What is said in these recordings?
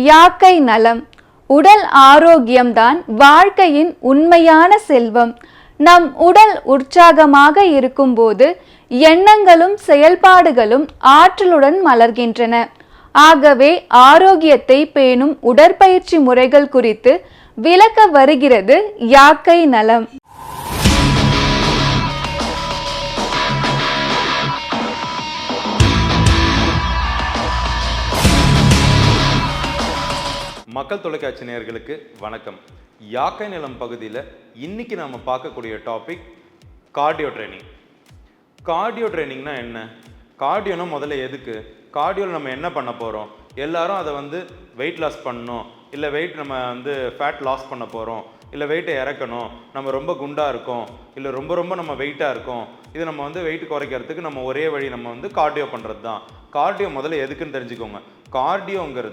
யாக்கை நலம். உடல் ஆரோக்கியம்தான் வாழ்க்கையின் உண்மையான செல்வம். நம் உடல் உற்சாகமாக இருக்கும்போது எண்ணங்களும் செயல்பாடுகளும் ஆற்றலுடன் மலர்கின்றன. ஆகவே ஆரோக்கியத்தை பேணும் உடற்பயிற்சி முறைகள் குறித்து விளக்க வருகிறது யாக்கை நலம். மக்கள் தொலைக்காட்சி நேயர்களுக்கு வணக்கம். யாக்கை நிலம் பகுதியில் இன்னைக்கு நம்ம பார்க்கக்கூடிய டாபிக் கார்டியோ ட்ரைனிங். கார்டியோ ட்ரைனிங்னா என்ன? கார்டியோனா முதல்ல எதுக்கு? கார்டியோவில் நம்ம என்ன பண்ண போகிறோம்? எல்லாரும் அதை வெயிட் லாஸ் பண்ணணும், இல்லை வெயிட் நம்ம ஃபேட் லாஸ் பண்ண போகிறோம், இல்லை வெயிட்டை இறக்கணும், நம்ம ரொம்ப குண்டாக இருக்கோம், இல்லை ரொம்ப நம்ம வெயிட்டாக இருக்கோம், இது நம்ம வெயிட் குறைக்கிறதுக்கு நம்ம ஒரே வழி நம்ம கார்டியோ பண்ணுறது தான். கார்டியோ முதல்ல எதுக்குன்னு தெரிஞ்சுக்கோங்க. கார்டியோங்கிற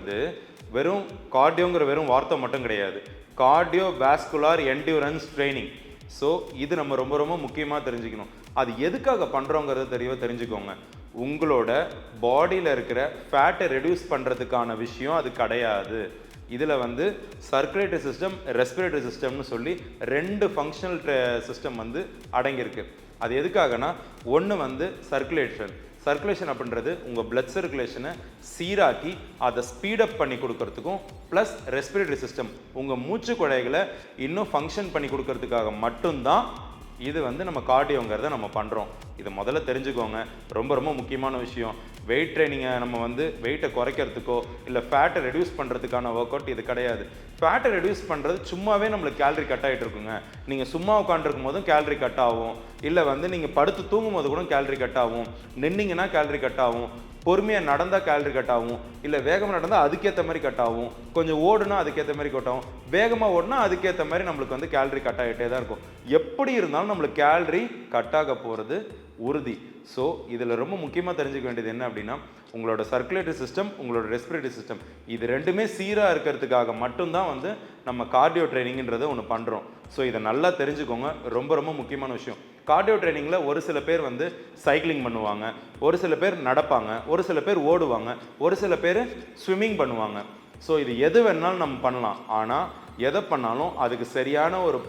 வெறும் வார்த்தை மட்டும் கிடையாது. Cardio vascular endurance training. So இது நம்ம ரொம்ப முக்கியமாக தெரிஞ்சுக்கணும். அது எதுக்காக பண்ணுறோங்கிறத தெரிஞ்சுக்கோங்க. உங்களோட பாடியில் இருக்கிற ஃபேட்டை ரெடியூஸ் பண்ணுறதுக்கான விஷயம் அது கிடையாது. இதில் சர்க்குலேட்டரி சிஸ்டம், ரெஸ்பிரேட்டரி சிஸ்டம்னு சொல்லி ரெண்டு ஃபங்க்ஷனல் சிஸ்டம் அடங்கியிருக்கு. அது எதுக்காகனா, ஒன்று சர்க்குலேஷன் அப்படின்றது உங்கள் பிளட் சர்க்குலேஷனை சீராக்கி அதை ஸ்பீடப் பண்ணி கொடுக்கறதுக்கும், ப்ளஸ் ரெஸ்பிரேட்டரி சிஸ்டம் உங்கள் மூச்சு குழாய்களை இன்னும் ஃபங்க்ஷன் பண்ணி கொடுக்கறதுக்காக மட்டும்தான் இது நம்ம கார்டியோங்கிறத நம்ம பண்ணுறோம். இதை முதல்ல தெரிஞ்சுக்கோங்க. ரொம்ப முக்கியமான விஷயம். வெயிட் ட்ரைனிங்கை நம்ம வெயிட்டை குறைக்கிறதுக்கோ இல்லை ஃபேட்டை ரெடியூஸ் பண்ணுறதுக்கான ஒர்க் அவுட் இது கிடையாது. ஃபேட்டை ரெடியூஸ் பண்ணுறது சும்மாவே நம்மளுக்கு கேலரி கட் ஆகிட்டு இருக்குங்க. நீங்கள் சும்மா உட்காந்துருக்கும் போதும் கேலரி கட் ஆகும், இல்லை நீங்கள் படுத்து தூங்கும் போது கூட கேலரி கட் ஆகும், நின்னீங்கன்னா கேலரி கட் ஆகும், பொறுமையாக நடந்தால் கேலரி கட் ஆகும், இல்லை வேகமாக நடந்தால் அதுக்கேற்ற மாதிரி கட் ஆகும், கொஞ்சம் ஓடுனா அதுக்கேற்ற மாதிரி கட் ஆகும், வேகமாக ஓடுனா அதுக்கேற்ற மாதிரி நம்மளுக்கு கேலரி கட் ஆகிட்டே தான் இருக்கும். எப்படி இருந்தாலும் நம்மளுக்கு கேலரி கட் ஆக போகிறது உறுதி. ஸோ இதில் ரொம்ப முக்கியமாக தெரிஞ்சுக்க வேண்டியது என்ன அப்படின்னா, உங்களோட சர்க்குலேட்டரி சிஸ்டம், உங்களோட ரெஸ்பிரேட்டரி சிஸ்டம் இது ரெண்டுமே சீராக இருக்கிறதுக்காக மட்டும்தான் நம்ம கார்டியோ ட்ரைனிங்கிறத ஒன்று பண்ணுறோம். ஸோ இதை நல்லா தெரிஞ்சுக்கோங்க. ரொம்ப முக்கியமான விஷயம். கார்டியோ ட்ரைனிங்கில் ஒரு சில பேர் சைக்கிளிங் பண்ணுவாங்க, ஒரு சில பேர் நடப்பாங்க, ஒரு சில பேர் ஓடுவாங்க, ஒரு சில பேர் ஸ்விம்மிங் பண்ணுவாங்க. ஸோ இது எது வேணாலும் நம்ம பண்ணலாம். ஆனால் எதை பண்ணாலும் அதுக்கு சரியான ஒரு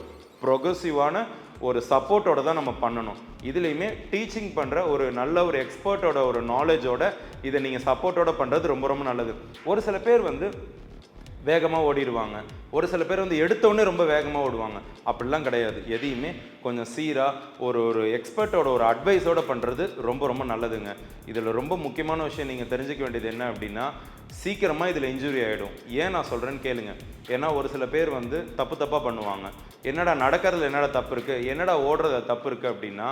ப்ரொக்ரெசிவான ஒரு சப்போர்ட்டோட தான் நம்ம பண்ணணும். இதுலேயுமே டீச்சிங் பண்ணுற ஒரு நல்ல ஒரு எக்ஸ்பர்ட்டோட ஒரு நாலேஜோட இதை நீங்கள் சப்போர்ட்டோட பண்ணுறது ரொம்ப நல்லது. ஒரு சில பேர் வேகமாக ஓடிடுவாங்க, ஒரு சில பேர் எடுத்தோடனே ரொம்ப வேகமாக ஓடுவாங்க. அப்படிலாம் கிடையாது. எதையுமே கொஞ்சம் சீராக ஒரு எக்ஸ்பர்ட்டோட ஒரு அட்வைஸோடு பண்ணுறது ரொம்ப நல்லதுங்க. இதில் ரொம்ப முக்கியமான விஷயம் நீங்கள் தெரிஞ்சுக்க வேண்டியது என்ன அப்படின்னா, சீக்கிரமாக இதில் இன்ஜுரி ஆகிடும். ஏன் நான் சொல்கிறேன்னு கேளுங்க. ஏன்னா ஒரு சில பேர் தப்பாக பண்ணுவாங்க. என்னடா நடக்கிறதுல என்னடா தப்பு இருக்குது, என்னடா ஓடுறதுல தப்பு இருக்குது அப்படின்னா,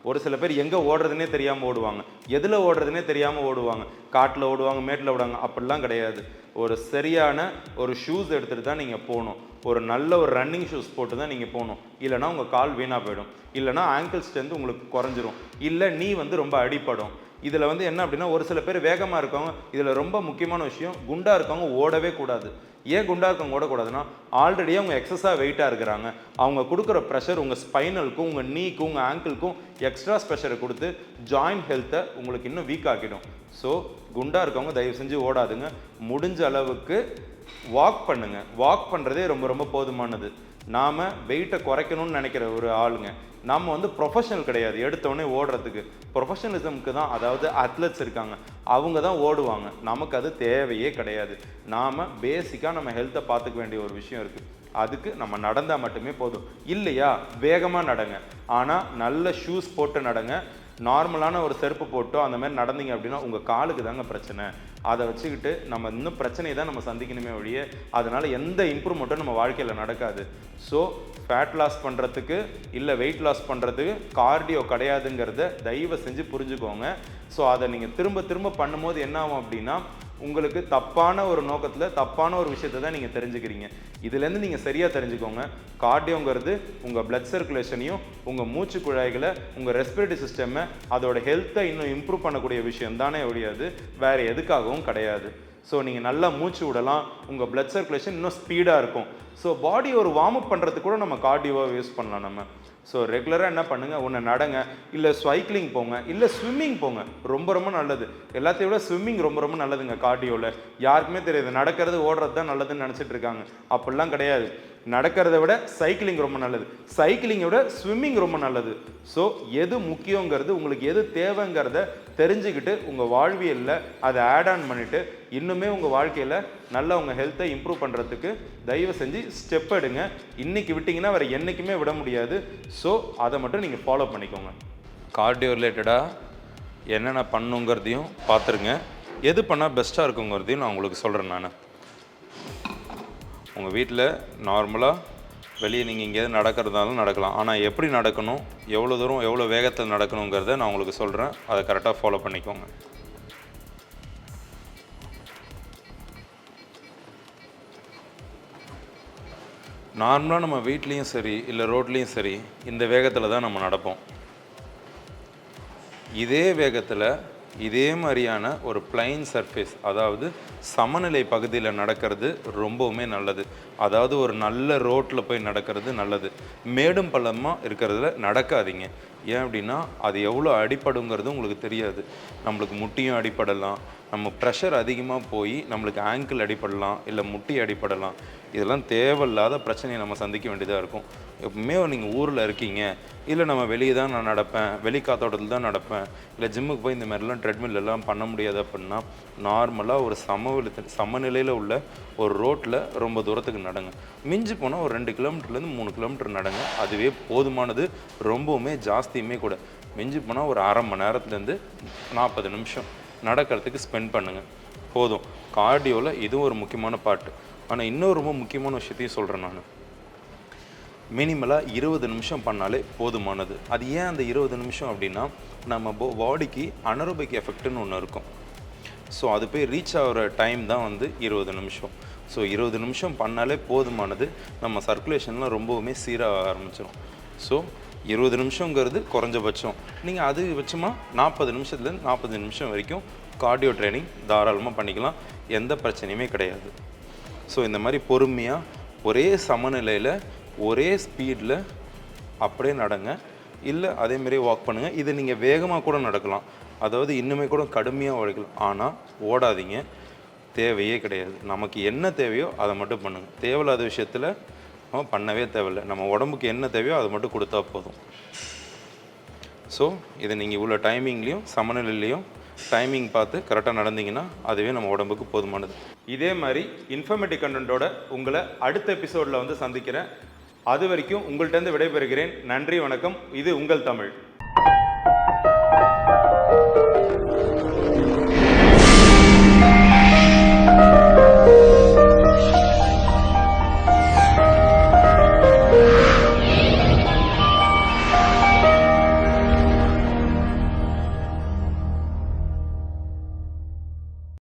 ஒரு சில பேர் எங்கே ஓடுறதுனே தெரியாமல் ஓடுவாங்க, எதில் ஓடுறதுனே தெரியாமல் ஓடுவாங்க, காட்டில் ஓடுவாங்க, மேட்டில் ஓடுவாங்க. அப்படிலாம் கிடையாது. ஒரு சரியான ஒரு ஷூஸ் எடுத்துகிட்டு தான் நீங்கள் போகணும். ஒரு நல்ல ஒரு ரன்னிங் ஷூஸ் போட்டு தான் நீங்கள் போகணும். இல்லைனா உங்கள் கால் வீணாக போயிடும், இல்லைனா ஆங்கிள் ஸ்ட்ரென்த் உங்களுக்கு குறைஞ்சிரும், இல்லை நீ ரொம்ப அடிப்படும். இதில் என்ன அப்படின்னா, ஒரு சில பேர் வேகமாக இருக்கவங்க, இதில் ரொம்ப முக்கியமான விஷயம், குண்டாக இருக்கவங்க ஓடவே கூடாது. ஏன் குண்டாக இருக்கவங்க ஓடக்கூடாதுன்னா, ஆல்ரெடியே அவங்க எக்ஸஸாக வெயிட்டாக இருக்கிறாங்க. அவங்க கொடுக்குற ப்ரெஷர் உங்கள் ஸ்பைனலுக்கும், உங்கள் நீக்கும், உங்கள் ஆங்கிள்க்கும் எக்ஸ்ட்ரா ப்ரெஷரை கொடுத்து ஜாயிண்ட் ஹெல்த்தை உங்களுக்கு இன்னும் வீக் ஆக்கிடும். ஸோ குண்டாக இருக்கவங்க தயவு செஞ்சு ஓடாதுங்க. முடிஞ்ச அளவுக்கு வாக் பண்ணுங்கள். வாக் பண்ணுறதே ரொம்ப போதுமானது. நாம் வெயிட்டை குறைக்கணும்னு நினைக்கிற ஒரு ஆளுங்க. நம்ம ப்ரொஃபஷனல் கிடையாது எடுத்தோடனே ஓடுறதுக்கு. ப்ரொஃபஷனலிசமுக்கு தான், அதாவது அத்லெட்ஸ் இருக்காங்க, அவங்க தான் ஓடுவாங்க. நமக்கு அது தேவையே கிடையாது. நாம் பேசிக்காக நம்ம ஹெல்த்தை பார்த்துக்க வேண்டிய ஒரு விஷயம் இருக்குது. அதுக்கு நம்ம நடந்தால் மட்டுமே போதும். இல்லையா, வேகமாக நடங்க, ஆனால் நல்ல ஷூஸ் போட்டு நடங்க. நார்மலான ஒரு செருப்பு போட்டோ அந்த மாதிரி நடந்தீங்க அப்படின்னா உங்கள் காலுக்கு தாங்க பிரச்சனை. அதை வச்சுக்கிட்டு நம்ம இன்னும் பிரச்சனையை தான் நம்ம சந்திக்கணுமே ஒழிய அதனால் எந்த இம்ப்ரூவ்மெண்ட்டும் நம்ம வாழ்க்கையில் நடக்காது. ஸோ ஃபேட் லாஸ் பண்ணுறதுக்கு இல்லை வெயிட் லாஸ் பண்ணுறதுக்கு கார்டியோ கிடையாதுங்கிறத தயவு செஞ்சு புரிஞ்சுக்கோங்க. ஸோ அதை நீங்கள் திரும்ப பண்ணும்போது என்ன ஆகும் அப்படின்னா, உங்களுக்கு தப்பான ஒரு நோக்கத்தில் தப்பான ஒரு விஷயத்தை தான் நீங்கள் தெரிஞ்சுக்கிறீங்க. இதுலேருந்து நீங்கள் சரியாக தெரிஞ்சுக்கோங்க. கார்டியோங்கிறது உங்கள் பிளட் சர்க்குலேஷனையும், உங்கள் மூச்சு குழாய்களை, உங்கள் ரெஸ்பிரேட்டரி சிஸ்டமை, அதோட ஹெல்த்தை இன்னும் இம்ப்ரூவ் பண்ணக்கூடிய விஷயம் தானே ஒழியாது, வேறு எதுக்காகவும் கிடையாது. ஸோ நீங்கள் நல்லா மூச்சு விடலாம், உங்கள் பிளட் சர்க்குலேஷன் இன்னும் ஸ்பீடாக இருக்கும். ஸோ பாடி ஒரு வார்ம் அப் பண்ணுறதுக்கு கூட நம்ம கார்டியோவை யூஸ் பண்ணலாம். நம்ம ஸோ ரெகுலராக என்ன பண்ணுங்கள், ஒன்று நடங்க, இல்லை சைக்கிளிங் போங்க, இல்லை ஸ்விம்மிங் போங்க. ரொம்ப ரொம்ப நல்லது. எல்லாத்தையும் விட ஸ்விம்மிங் ரொம்ப ரொம்ப நல்லதுங்க கார்டியோவில். யாருக்குமே தெரியாது, நடக்கிறது ஓடுறது தான் நல்லதுன்னு நினச்சிட்டு இருக்காங்க. அப்படிலாம் கிடையாது. நடக்கிறத விட சைக்கிளிங் ரொம்ப நல்லது, சைக்கிளிங்கை விட ஸ்விம்மிங் ரொம்ப நல்லது. ஸோ எது முக்கியங்கிறது, உங்களுக்கு எது தேவைங்கிறத தெரிஞ்சுக்கிட்டு உங்கள் வாழ்வியலில் அதை ஆட் ஆன் பண்ணிவிட்டு இன்னுமே உங்கள் வாழ்க்கையில் நல்லா உங்கள் ஹெல்த்தை இம்ப்ரூவ் பண்ணுறதுக்கு தயவு செஞ்சு ஸ்டெப் எடுங்க. இன்றைக்கி விட்டிங்கன்னா வேறு என்றைக்குமே விட முடியாது. ஸோ அதை மட்டும் நீங்கள் ஃபாலோ பண்ணிக்கோங்க. கார்டியோ ரிலேட்டடாக என்னென்ன பண்ணுங்கிறதையும் பார்த்துருங்க. எது பண்ணால் பெஸ்ட்டாக இருக்குங்கிறதையும் நான் உங்களுக்கு சொல்கிறேன். நான் உங்கள் வீட்டில் நார்மலாக வெளியே நீங்கள் எங்கேயாவது நடக்கிறதாலும் நடக்கலாம். ஆனால் எப்படி நடக்கணும், எவ்வளோ தூரம் எவ்வளோ வேகத்தில் நடக்கணுங்கிறத நான் உங்களுக்கு சொல்கிறேன். அதை கரெக்டாக ஃபாலோ பண்ணிக்கோங்க. நார்மலாக நம்ம வீட்லேயும் சரி இல்லை ரோட்லேயும் சரி இந்த வேகத்தில் தான் நம்ம நடப்போம். இதே வேகத்தில் இதே மாதிரியான ஒரு பிளைன் சர்ஃபேஸ், அதாவது சமநிலை பகுதியில் நடக்கிறது ரொம்பவுமே நல்லது. அதாவது ஒரு நல்ல ரோட்டில் போய் நடக்கிறது நல்லது. மேடும் பள்ளமாக இருக்கிறதுல நடக்காதீங்க. ஏன் அப்படின்னா அது எவ்வளோ அடிப்படுங்கிறது உங்களுக்கு தெரியாது. நம்மளுக்கு முட்டியும் அடிப்படலாம், நம்ம ப்ரெஷர் அதிகமாக போய் நம்மளுக்கு ஆங்கிள் அடிப்படலாம், இல்லை முட்டி அடிப்படலாம். இதெல்லாம் தேவையில்லாத பிரச்சனையை நம்ம சந்திக்க வேண்டியதாக இருக்கும். எப்பவுமே நீங்கள் ஊரில் இருக்கீங்க, இல்லை நம்ம வெளியே தான் நான் நடப்பேன், வெளி காத்தோட்டத்தில் தான் நடப்பேன், இல்லை ஜிம்முக்கு போய் இந்த மாதிரிலாம் ட்ரெட்மில் எல்லாம் பண்ண முடியாது அப்படின்னா நார்மலாக ஒரு சமநிலையில் உள்ள ஒரு ரோட்டில் ரொம்ப தூரத்துக்கு நடங்க. மிஞ்சி போனால் ஒரு 2 கிலோமீட்டர்லேருந்து 3 கிலோமீட்டர் நடங்க. அதுவே போதுமானது. ரொம்பவுமே ஜாஸ்தியுமே கூட. மிஞ்சி போனால் ஒரு அரை மணி நேரத்துலேருந்து 40 நிமிஷம் நடக்கிறதுக்கு ஸ்பெண்ட் பண்ணுங்கள், போதும். கார்டியோவில் இதுவும் ஒரு முக்கியமான பார்ட்டு. ஆனால் இன்னொரு ரொம்ப முக்கியமான விஷயத்தையும் சொல்கிறேன். நான் மினிமலாக 20 நிமிஷம் பண்ணாலே போதுமானது. அது ஏன் அந்த 20 நிமிஷம் அப்படின்னா, நம்ம பாடிக்கு அனரோபிக் எஃபெக்ட்னு ஒன்று இருக்கும். ஸோ அது போய் ரீச் ஆகிற டைம் தான் 20 நிமிஷம். ஸோ 20 நிமிஷம் பண்ணாலே போதுமானது. நம்ம சர்க்குலேஷன்லாம் ரொம்பவுமே சீராக ஆரம்பிச்சிடும். ஸோ 20 நிமிஷங்கிறது குறைஞ்சபட்சம். நீங்கள் அதிகபட்சமாக 40 நிமிஷத்துலேருந்து 40 நிமிஷம் வரைக்கும் கார்டியோ ட்ரைனிங் தாராளமாக பண்ணிக்கலாம். எந்த பிரச்சனையுமே கிடையாது. ஸோ இந்த மாதிரி பொறுமையாக ஒரே சமநிலையில் ஒரே ஸ்பீடில் அப்படியே நடங்க, இல்லை அதேமாரி வாக் பண்ணுங்கள். இதை நீங்கள் வேகமாக கூட நடக்கலாம், அதாவது இன்னுமே கூட கடுமையாக உழைக்கலாம். ஆனால் ஓடாதீங்க, தேவையே கிடையாது. நமக்கு என்ன தேவையோ அதை மட்டும் பண்ணுங்கள். தேவையில்லாத விஷயத்தில் நம்ம பண்ணவே தேவையில்லை. நம்ம உடம்புக்கு என்ன தேவையோ அதை மட்டும் கொடுத்தா போதும். ஸோ இதை நீங்கள் இவ்வளோ டைமிங்லேயும் சமநிலையிலையும் டைமிங் பார்த்து கரெக்டாக நடந்தீங்கன்னா அதுவே நம்ம உடம்புக்கு போதுமானது. இதே மாதிரி இன்ஃபர்மேட்டிவ் கண்டென்ட்டோட உங்களை அடுத்த எபிசோடில் சந்திக்கிறேன். அது வரைக்கும் உங்கள்கிட்ட விடைபெறுகிறேன். நன்றி, வணக்கம். இது உங்கள் தமிழ்.